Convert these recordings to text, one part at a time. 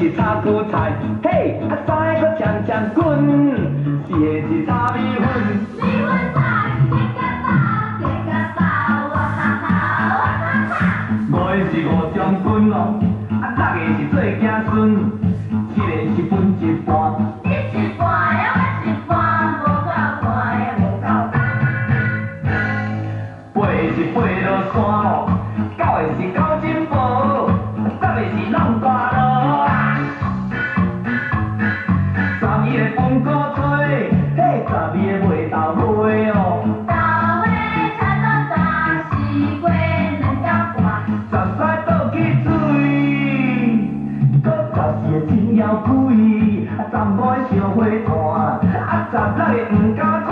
是炒韭菜，嘿，啊三个搁呛呛滚，四个是炒米粉。米粉炒是加饱，哇哈哈哇哈哈。五个是五将军哦，啊六个是做子孙，七个是分一半。你一半呀，我一半，无够半呀，无够半。八个是爬落山哦，九个是狗金宝，十个是弄大路。12个分果吹，嘿，12个卖豆花哦。豆花炒到大四月两角半。13倒去水，搁14个真妖怪，啊15个小花炭，啊16个唔敢看。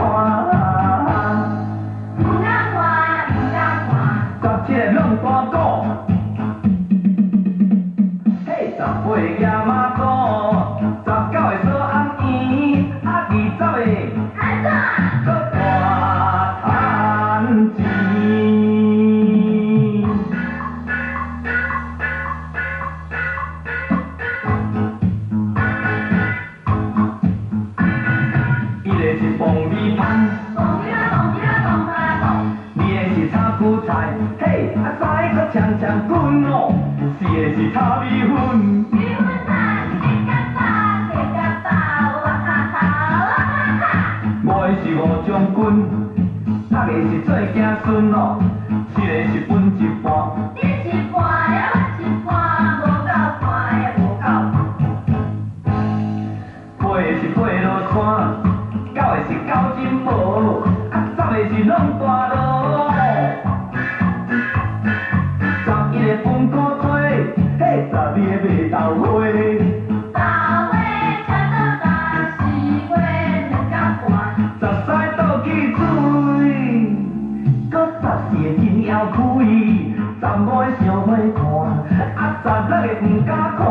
17个弄大鼓，嘿，18个野马祖，19个扫暗圆，啊20个搁大赚钱。一个是爆米香，二个是炒韭菜，嘿，啊三个搁呛呛滚哦，四个是炒米粉。米粉炒是加饱，加饱，哇哈哈哇哈哈。五个是五将军，六个是做子孙哦，七个是分一半。你一半呀，我一半，无够半呀，无够。八个是爬落山，九个是狗金宝，啊10个是弄大路。11个分果吹，嘿，12个卖豆花。豆花炒到大四月两角半。13倒去水，搁14个真妖怪，15个小花炭，啊16个唔敢看。